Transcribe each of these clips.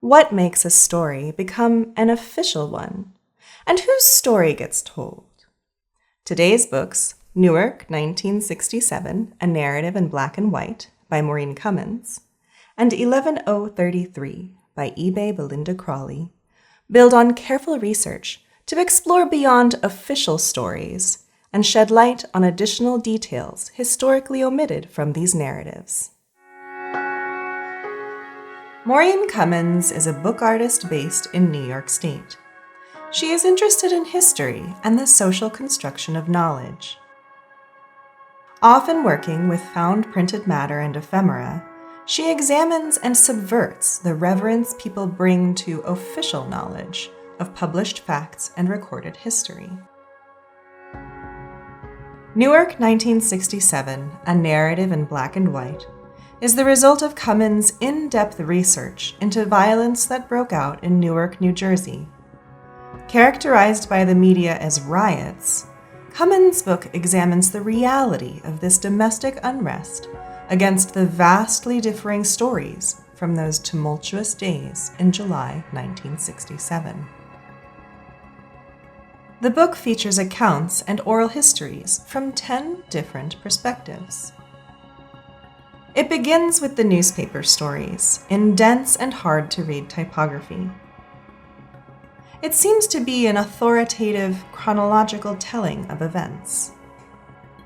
What makes a story become an official one? And whose story gets told? Today's books, Newark, 1967, A Narrative in Black and White by Maureen Cummins, and 11033 by IBe Bulinda Crawley, build on careful research to explore beyond official stories and shed light on additional details historically omitted from these narratives. Maureen Cummins is a book artist based in New York State. She is interested in history and the social construction of knowledge. Often working with found printed matter and ephemera, she examines and subverts the reverence people bring to official knowledge of published facts and recorded history. Newark, 1967, A Narrative in Black and White, is the result of Cummins' in-depth research into violence that broke out in Newark, New Jersey. Characterized by the media as riots, Cummins' book examines the reality of this domestic unrest against the vastly differing stories from those tumultuous days in July 1967. The book features accounts and oral histories from 10 different perspectives. It begins with the newspaper stories in dense and hard-to-read typography. It seems to be an authoritative, chronological telling of events.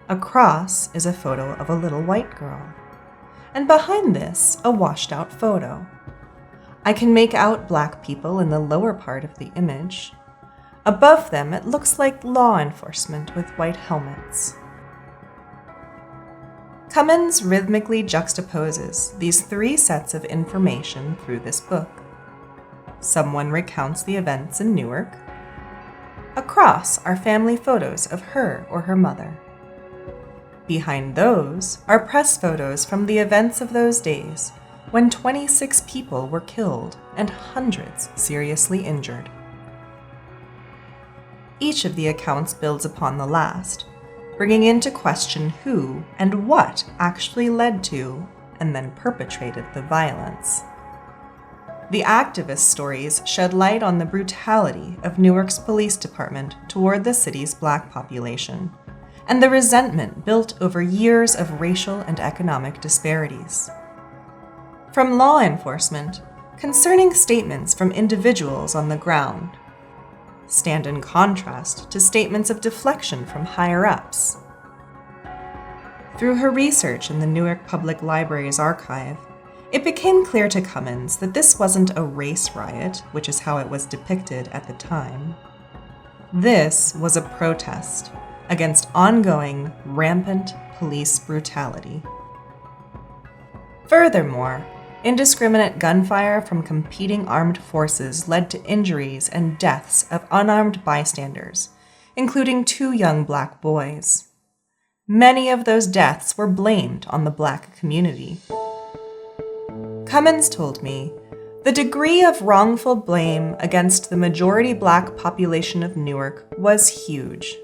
Across is a photo of a little white girl, and behind this, a washed-out photo. I can make out black people in the lower part of the image. Above them, it looks like law enforcement with white helmets. Cummins rhythmically juxtaposes these three sets of information through this book. Someone recounts the events in Newark. Across are family photos of her or her mother. Behind those are press photos from the events of those days when 26 people were killed and hundreds seriously injured. Each of the accounts builds upon the last, bringing into question who and what actually led to and then perpetrated the violence. The activist stories shed light on the brutality of Newark's police department toward the city's black population, and the resentment built over years of racial and economic disparities. From law enforcement, concerning statements from individuals on the ground, stand in contrast to statements of deflection from higher-ups. Through her research in the Newark Public Library's archive, it became clear to Cummins that this wasn't a race riot, which is how it was depicted at the time. This was a protest against ongoing, rampant police brutality. Furthermore, indiscriminate gunfire from competing armed forces led to injuries and deaths of unarmed bystanders, including 2 young black boys. Many of those deaths were blamed on the black community. Cummins told me, the degree of wrongful blame against the majority black population of Newark was huge.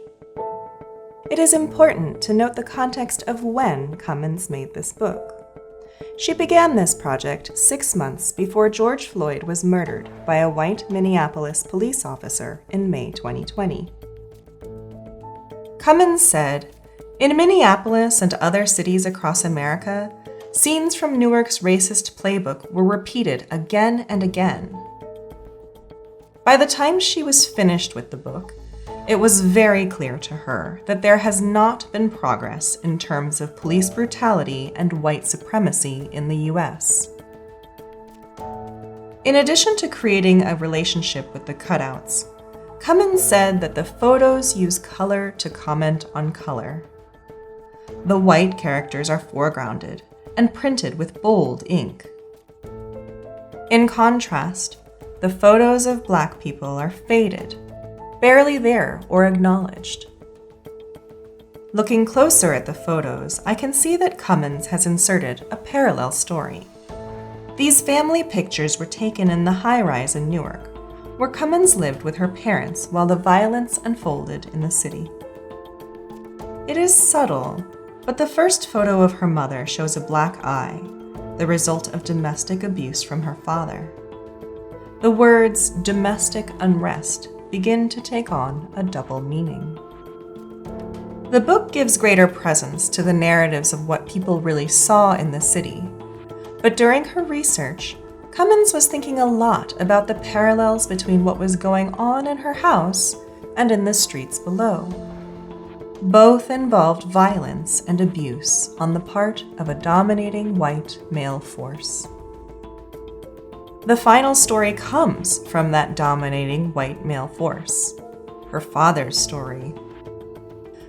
It is important to note the context of when Cummins made this book. She began this project 6 months before George Floyd was murdered by a white Minneapolis police officer in May 2020. Cummins said, "In Minneapolis and other cities across America, scenes from Newark's racist playbook were repeated again and again." By the time she was finished with the book, it was very clear to her that there has not been progress in terms of police brutality and white supremacy in the U.S. In addition to creating a relationship with the cutouts, Cummins said that the photos use color to comment on color. The white characters are foregrounded and printed with bold ink. In contrast, the photos of Black people are faded, barely there or acknowledged. Looking closer at the photos, I can see that Cummins has inserted a parallel story. These family pictures were taken in the high-rise in Newark, where Cummins lived with her parents while the violence unfolded in the city. It is subtle, but the first photo of her mother shows a black eye, the result of domestic abuse from her father. The words domestic unrest begin to take on a double meaning. The book gives greater presence to the narratives of what people really saw in the city, but during her research, Cummins was thinking a lot about the parallels between what was going on in her house and in the streets below. Both involved violence and abuse on the part of a dominating white male force. The final story comes from that dominating white male force, her father's story.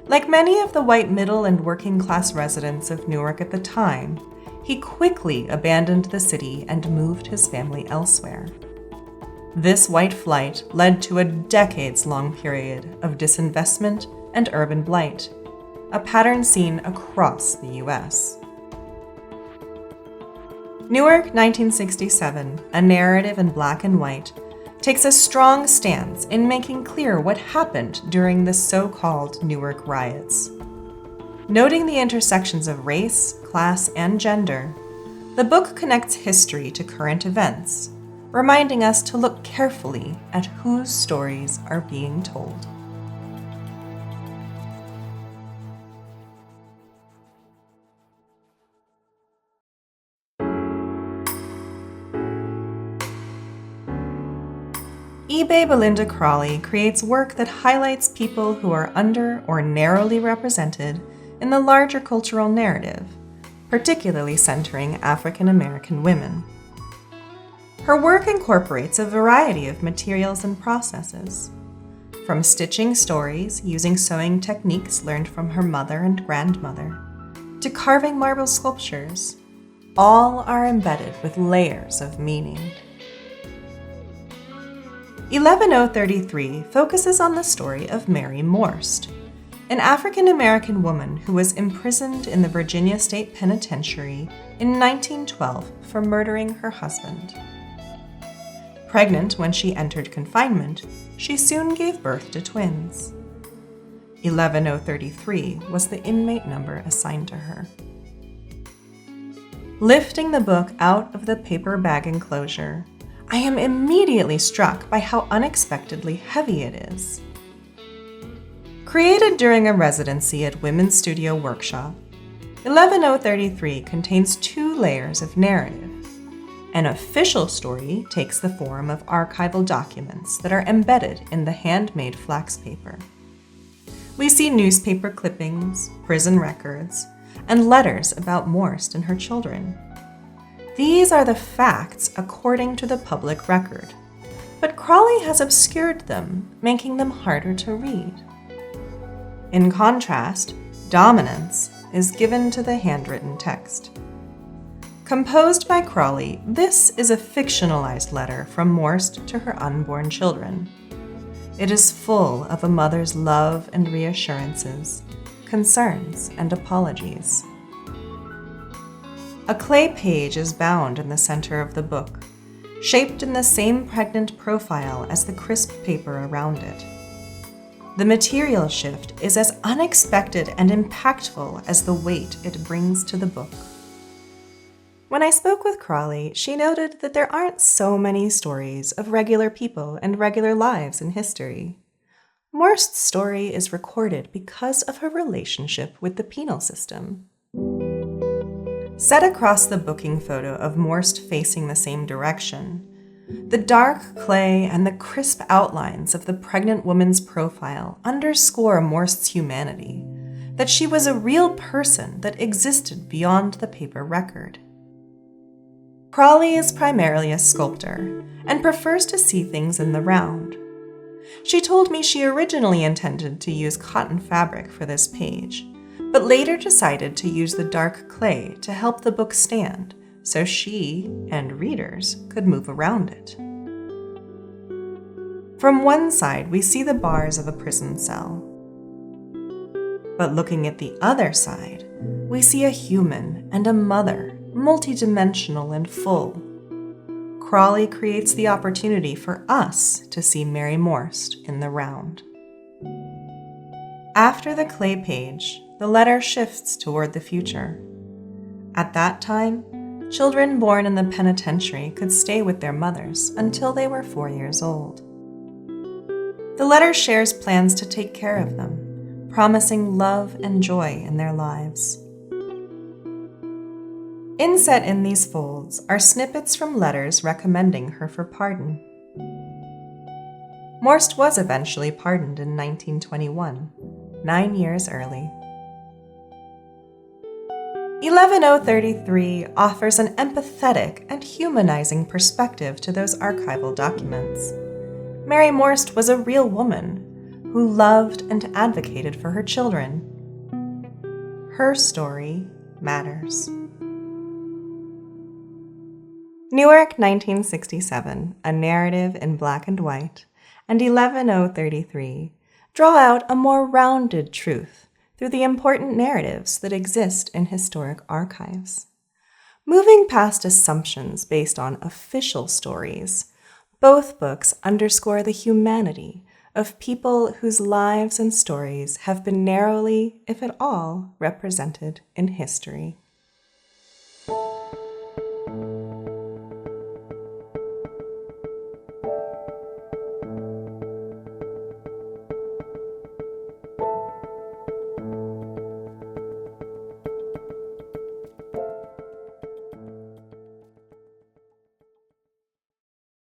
Like many of the white middle and working class residents of Newark at the time, he quickly abandoned the city and moved his family elsewhere. This white flight led to a decades-long period of disinvestment and urban blight, a pattern seen across the U.S. Newark, 1967, a narrative in black and white, takes a strong stance in making clear what happened during the so-called Newark riots. Noting the intersections of race, class, and gender, the book connects history to current events, reminding us to look carefully at whose stories are being told. IBe Bulinda Crawley creates work that highlights people who are under or narrowly represented in the larger cultural narrative, particularly centering African American women. Her work incorporates a variety of materials and processes, from stitching stories using sewing techniques learned from her mother and grandmother, to carving marble sculptures. All are embedded with layers of meaning. 11033 focuses on the story of Mary Morst, an African-American woman who was imprisoned in the Virginia State Penitentiary in 1912 for murdering her husband. Pregnant when she entered confinement, she soon gave birth to twins. 11033 was the inmate number assigned to her. Lifting the book out of the paper bag enclosure, I am immediately struck by how unexpectedly heavy it is. Created during a residency at Women's Studio Workshop, 11033 contains 2 layers of narrative. An official story takes the form of archival documents that are embedded in the handmade flax paper. We see newspaper clippings, prison records, and letters about Morst and her children. These are the facts according to the public record, but Crawley has obscured them, making them harder to read. In contrast, dominance is given to the handwritten text. Composed by Crawley, this is a fictionalized letter from Morst to her unborn children. It is full of a mother's love and reassurances, concerns and apologies. A clay page is bound in the center of the book, shaped in the same pregnant profile as the crisp paper around it. The material shift is as unexpected and impactful as the weight it brings to the book. When I spoke with Crawley, she noted that there aren't so many stories of regular people and regular lives in history. Morst's story is recorded because of her relationship with the penal system. Set across the booking photo of Morst facing the same direction, the dark clay and the crisp outlines of the pregnant woman's profile underscore Morst's humanity, that she was a real person that existed beyond the paper record. Crawley is primarily a sculptor and prefers to see things in the round. She told me she originally intended to use cotton fabric for this page, but later decided to use the dark clay to help the book stand, so she and readers could move around it. From one side, we see the bars of a prison cell. But looking at the other side, we see a human and a mother, multidimensional and full. Crawley creates the opportunity for us to see Mary Morst in the round. After the clay page, the letter shifts toward the future. At that time, children born in the penitentiary could stay with their mothers until they were 4 years old. The letter shares plans to take care of them, promising love and joy in their lives. Inset in these folds are snippets from letters recommending her for pardon. Morst was eventually pardoned in 1921, 9 years early. 11033 offers an empathetic and humanizing perspective to those archival documents. Mary Morst was a real woman who loved and advocated for her children. Her story matters. Newark, 1967, A Narrative in Black and White, and 11033 draw out a more rounded truth through the important narratives that exist in historic archives. Moving past assumptions based on official stories, both books underscore the humanity of people whose lives and stories have been narrowly, if at all, represented in history.